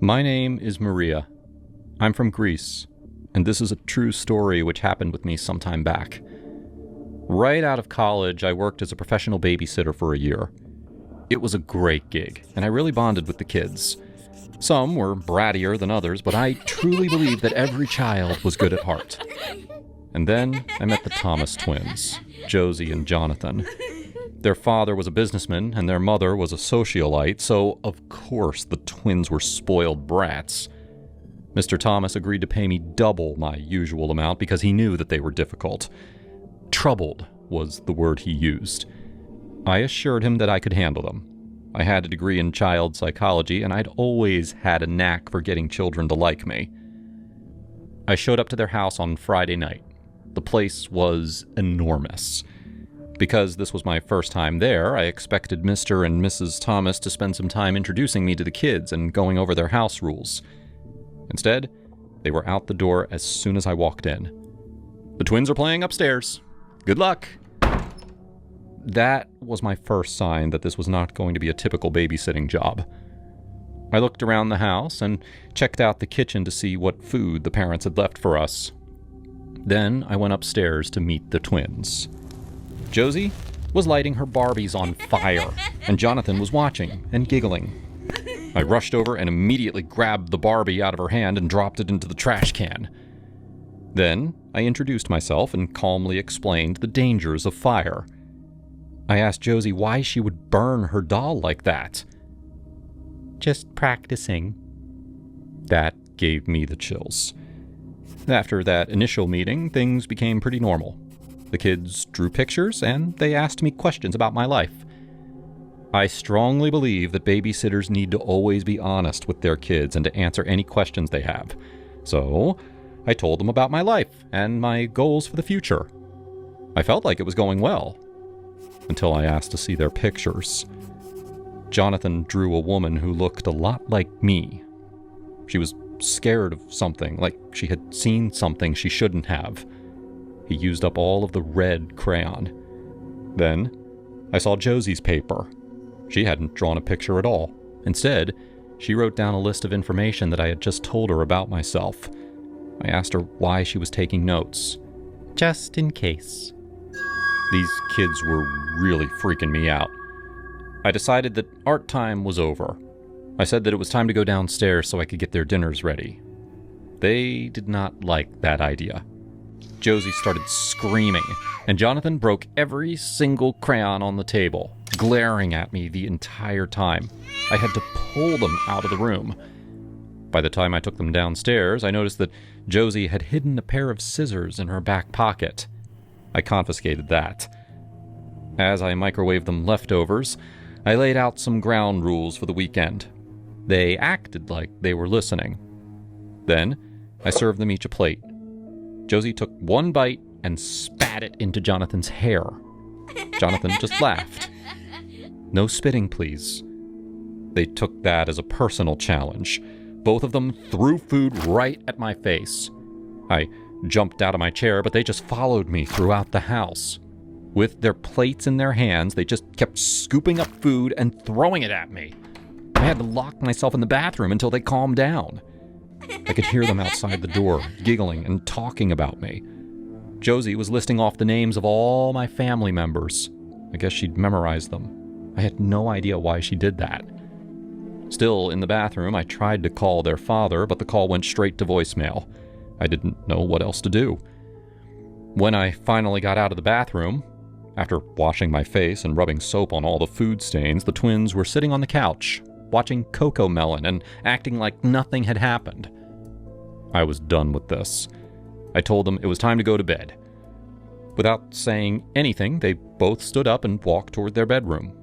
My name is Maria. I'm from Greece, and this is a true story which happened with me some time back. Right out of college, I worked as a professional babysitter for a year. It was a great gig, and I really bonded with the kids. Some were brattier than others, but I truly believed that every child was good at heart. And then I met the Thomas twins, Josie and Jonathan. Their father was a businessman, and their mother was a socialite, so of course the twins were spoiled brats. Mr. Thomas agreed to pay me double my usual amount because he knew that they were difficult. Troubled was the word he used. I assured him that I could handle them. I had a degree in child psychology, and I'd always had a knack for getting children to like me. I showed up to their house on Friday night. The place was enormous. Because this was my first time there, I expected Mr. and Mrs. Thomas to spend some time introducing me to the kids and going over their house rules. Instead, they were out the door as soon as I walked in. "The twins are playing upstairs. Good luck." That was my first sign that this was not going to be a typical babysitting job. I looked around the house and checked out the kitchen to see what food the parents had left for us. Then I went upstairs to meet the twins. Josie was lighting her Barbies on fire, and Jonathan was watching and giggling. I rushed over and immediately grabbed the Barbie out of her hand and dropped it into the trash can. Then I introduced myself and calmly explained the dangers of fire. I asked Josie why she would burn her doll like that. "Just practicing." That gave me the chills. After that initial meeting, things became pretty normal. The kids drew pictures, and they asked me questions about my life. I strongly believe that babysitters need to always be honest with their kids and to answer any questions they have. So, I told them about my life and my goals for the future. I felt like it was going well, until I asked to see their pictures. Jonathan drew a woman who looked a lot like me. She was scared of something, like she had seen something she shouldn't have. He used up all of the red crayon. Then, I saw Josie's paper. She hadn't drawn a picture at all. Instead, she wrote down a list of information that I had just told her about myself. I asked her why she was taking notes. "Just in case." These kids were really freaking me out. I decided that art time was over. I said that it was time to go downstairs so I could get their dinners ready. They did not like that idea. Josie started screaming, and Jonathan broke every single crayon on the table, glaring at me the entire time. I had to pull them out of the room. By the time I took them downstairs, I noticed that Josie had hidden a pair of scissors in her back pocket. I confiscated that. As I microwaved them leftovers, I laid out some ground rules for the weekend. They acted like they were listening. Then, I served them each a plate. Josie took one bite and spat it into Jonathan's hair. Jonathan just laughed. "No spitting, please." They took that as a personal challenge. Both of them threw food right at my face. I jumped out of my chair, but they just followed me throughout the house. With their plates in their hands, they just kept scooping up food and throwing it at me. I had to lock myself in the bathroom until they calmed down. I could hear them outside the door, giggling and talking about me. Josie was listing off the names of all my family members. I guess she'd memorized them. I had no idea why she did that. Still in the bathroom, I tried to call their father, but the call went straight to voicemail. I didn't know what else to do. When I finally got out of the bathroom, after washing my face and rubbing soap on all the food stains, the twins were sitting on the couch, watching Coco Melon and acting like nothing had happened. I was done with this. I told them it was time to go to bed. Without saying anything, they both stood up and walked toward their bedroom.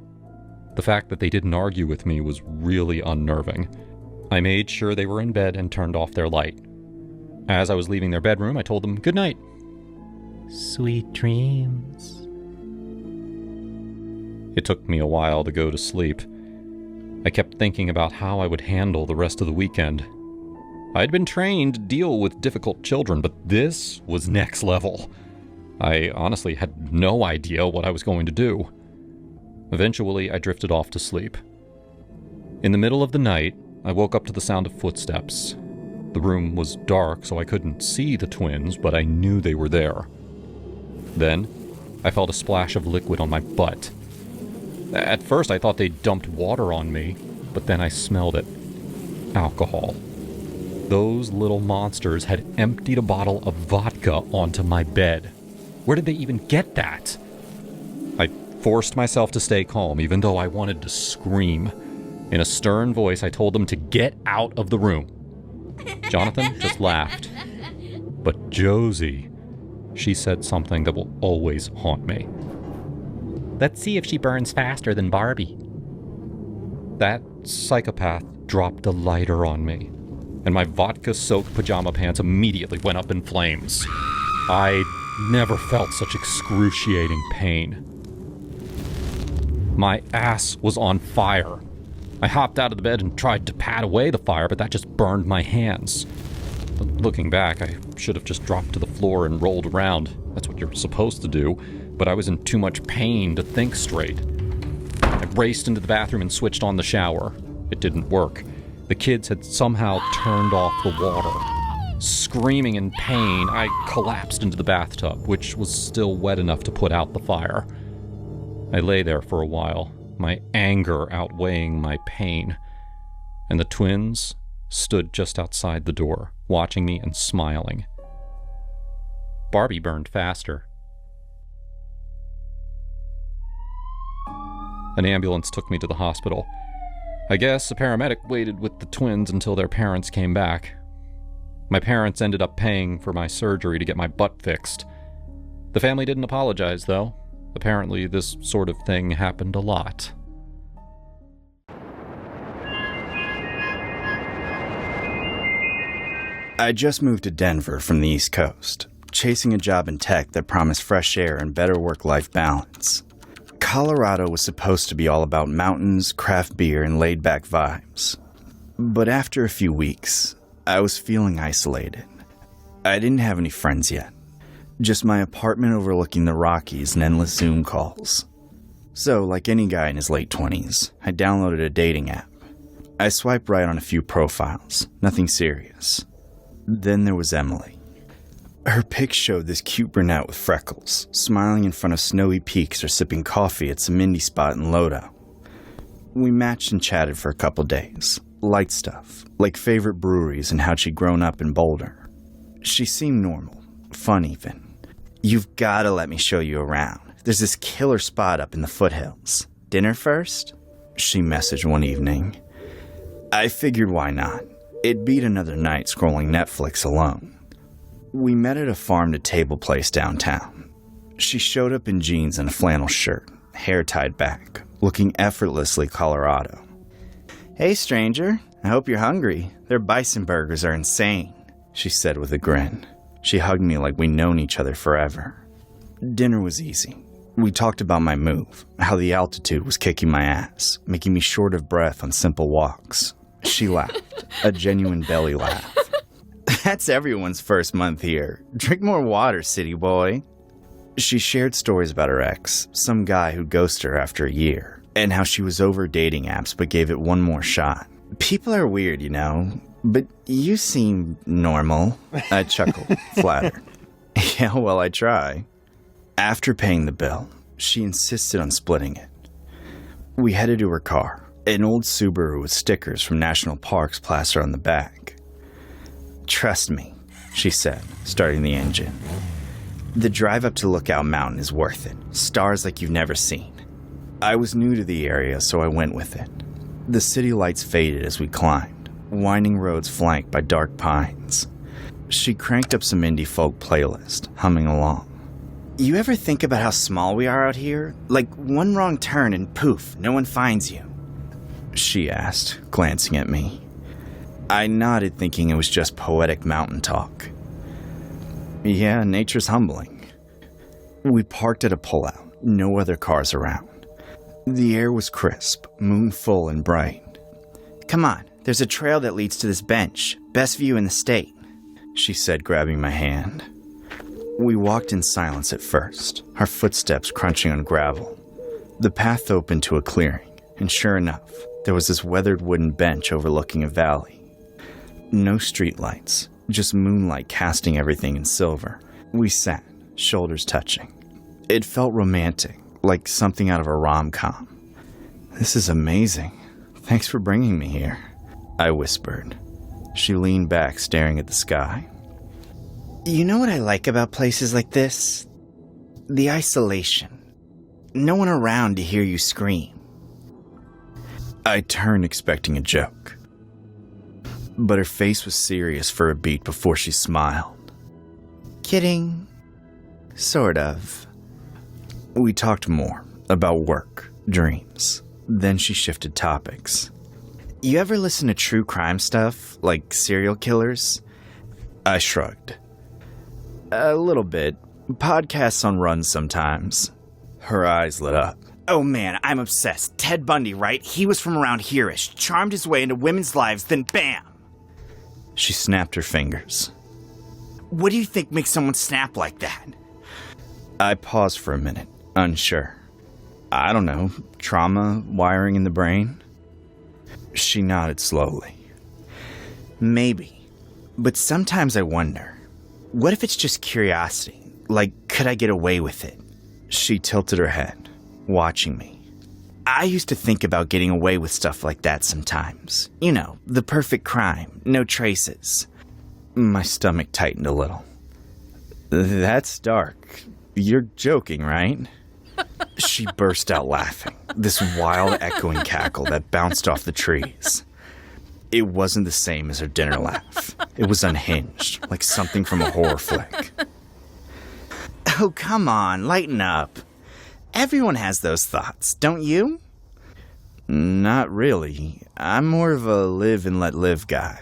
The fact that they didn't argue with me was really unnerving. I made sure they were in bed and turned off their light. As I was leaving their bedroom, I told them good night. "Sweet dreams." It took me a while to go to sleep. I kept thinking about how I would handle the rest of the weekend. I'd been trained to deal with difficult children, but this was next level. I honestly had no idea what I was going to do. Eventually, I drifted off to sleep. In the middle of the night, I woke up to the sound of footsteps. The room was dark, so I couldn't see the twins, but I knew they were there. Then, I felt a splash of liquid on my butt. At first, I thought they'd dumped water on me, but then I smelled it. Alcohol. Those little monsters had emptied a bottle of vodka onto my bed. Where did they even get that? I forced myself to stay calm, even though I wanted to scream. In a stern voice, I told them to get out of the room. Jonathan just laughed. But Josie, she said something that will always haunt me. Let's see if she burns faster than Barbie. That psychopath dropped a lighter on me, and my vodka-soaked pajama pants immediately went up in flames. I never felt such excruciating pain. My ass was on fire. I hopped out of the bed and tried to pat away the fire, but that just burned my hands. Looking back, I should have just dropped to the floor and rolled around. That's what you're supposed to do, but I was in too much pain to think straight. I raced into the bathroom and switched on the shower. It didn't work. The kids had somehow turned off the water. Screaming in pain, I collapsed into the bathtub, which was still wet enough to put out the fire. I lay there for a while, my anger outweighing my pain, and the twins stood just outside the door, watching me and smiling. Barbie burned faster. An ambulance took me to the hospital. I guess a paramedic waited with the twins until their parents came back. My parents ended up paying for my surgery to get my butt fixed. The family didn't apologize, though. Apparently, this sort of thing happened a lot. I just moved to Denver from the East Coast, chasing a job in tech that promised fresh air and better work-life balance. Colorado was supposed to be all about mountains, craft beer, and laid-back vibes. But after a few weeks, I was feeling isolated. I didn't have any friends yet. Just my apartment overlooking the Rockies and endless Zoom calls. So, like any guy in his late 20s, I downloaded a dating app. I swiped right on a few profiles, nothing serious. Then there was Emily. Her pic showed this cute brunette with freckles, smiling in front of snowy peaks or sipping coffee at some indie spot in Lodo. We matched and chatted for a couple days. Light stuff, like favorite breweries and how she'd grown up in Boulder. She seemed normal, fun even. "You've gotta let me show you around. There's this killer spot up in the foothills. Dinner first?" she messaged one evening. I figured why not. It beat another night scrolling Netflix alone. We met at a farm-to-table place downtown. She showed up in jeans and a flannel shirt, hair tied back, looking effortlessly Colorado. "Hey, stranger. I hope you're hungry. Their bison burgers are insane," she said with a grin. She hugged me like we'd known each other forever. Dinner was easy. We talked about my move, how the altitude was kicking my ass, making me short of breath on simple walks. She laughed, a genuine belly laugh. "That's everyone's first month here. Drink more water, city boy." She shared stories about her ex, some guy who ghosted her after a year, and how she was over dating apps but gave it one more shot. "People are weird, you know, but you seem normal," I chuckled, flattered. "Yeah, well, I try." After paying the bill, she insisted on splitting it. We headed to her car, an old Subaru with stickers from national parks plastered on the back. "Trust me," she said, starting the engine. "The drive up to Lookout Mountain is worth it. Stars like you've never seen." I was new to the area, so I went with it. The city lights faded as we climbed, winding roads flanked by dark pines. She cranked up some indie folk playlist, humming along. "You ever think about how small we are out here? Like one wrong turn and poof, no one finds you?" she asked, glancing at me. I nodded, thinking it was just poetic mountain talk. "Yeah, nature's humbling." We parked at a pullout, no other cars around. The air was crisp, moon full and bright. "Come on, there's a trail that leads to this bench. Best view in the state," she said, grabbing my hand. We walked in silence at first, our footsteps crunching on gravel. The path opened to a clearing, and sure enough, There was this weathered wooden bench overlooking a valley. No streetlights, just moonlight casting everything in silver. We sat, shoulders touching. It felt romantic, like something out of a rom-com. "This is amazing. Thanks for bringing me here," I whispered. She leaned back, staring at the sky. "You know what I like about places like this? The isolation. No one around to hear you scream." I turned, expecting a joke. But her face was serious for a beat before she smiled. "Kidding. Sort of." We talked more about work, dreams. Then she shifted topics. "You ever listen to true crime stuff, like serial killers?" I shrugged. "A little bit. Podcasts on runs sometimes." Her eyes lit up. "Oh man, I'm obsessed. Ted Bundy, right? He was from around here-ish, charmed his way into women's lives, then bam!" She snapped her fingers. "What do you think makes someone snap like that?" I paused for a minute, unsure. "I don't know, trauma, wiring in the brain?" She nodded slowly. "Maybe. But sometimes I wonder, what if it's just curiosity? Like, could I get away with it?" She tilted her head, watching me. "I used to think about getting away with stuff like that sometimes. You know, the perfect crime, no traces." My stomach tightened a little. "That's dark. You're joking, right?" She burst out laughing, this wild echoing cackle that bounced off the trees. It wasn't the same as her dinner laugh. It was unhinged, like something from a horror flick. "Oh, come on, lighten up. Everyone has those thoughts, don't you?" "Not really. I'm more of a live and let live guy,"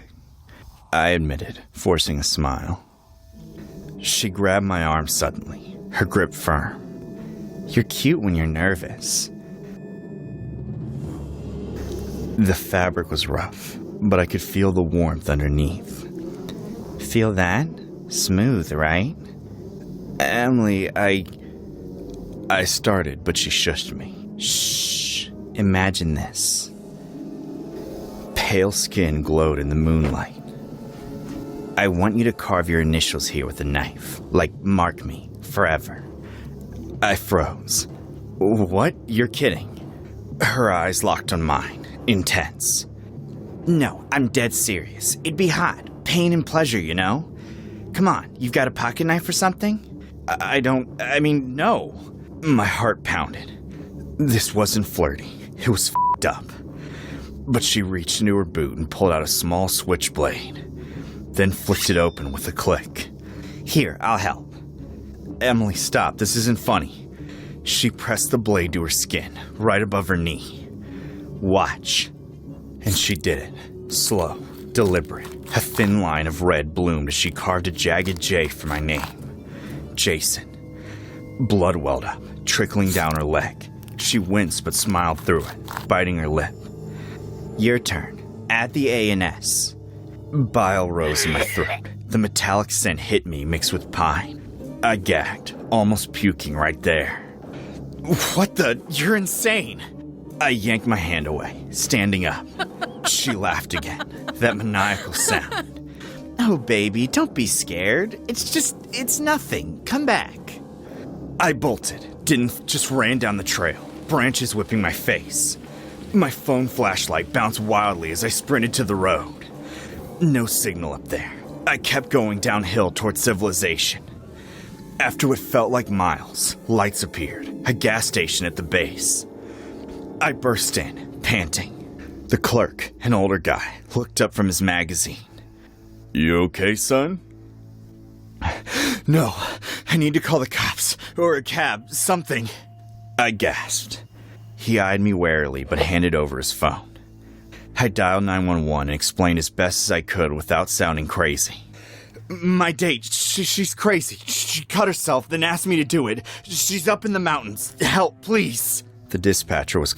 I admitted, forcing a smile. She grabbed my arm suddenly, her grip firm. "You're cute when you're nervous." The fabric was rough, but I could feel the warmth underneath. "Feel that? Smooth, right?" "Emily, I started, but she shushed me. "Shh. Imagine this." Pale skin glowed in the moonlight. "I want you to carve your initials here with a knife, like mark me, forever." I froze. "What? You're kidding." Her eyes locked on mine, intense. "No, I'm dead serious. It'd be hot. Pain and pleasure, you know? Come on, you've got a pocket knife or something?" No. My heart pounded. This wasn't flirty. It was f***ed up. But she reached into her boot and pulled out a small switchblade, then flicked it open with a click. "Here, I'll help." "Emily, stop. This isn't funny." She pressed the blade to her skin, right above her knee. "Watch." And she did it. Slow, deliberate. A thin line of red bloomed as she carved a jagged J for my name. Jason. Blood welled up, trickling down her leg. She winced but smiled through it, biting her lip. "Your turn. Add the A and S." Bile rose in my throat. The metallic scent hit me mixed with pine. I gagged, almost puking right there. "What the? You're insane!" I yanked my hand away, standing up. She laughed again, that maniacal sound. "Oh, baby, don't be scared. It's nothing. Come back." I bolted, just ran down the trail, branches whipping my face. My phone flashlight bounced wildly as I sprinted to the road. No signal up there. I kept going downhill towards civilization. After what felt like miles, lights appeared, a gas station at the base. I burst in, panting. The clerk, an older guy, looked up from his magazine. "You okay, son?" "No, I need to call the cops, or a cab, something." I gasped. He eyed me warily but handed over his phone. I dialed 911 and explained as best as I could without sounding crazy. "My date, she's crazy. She cut herself, then asked me to do it. She's up in the mountains. Help, please." The dispatcher was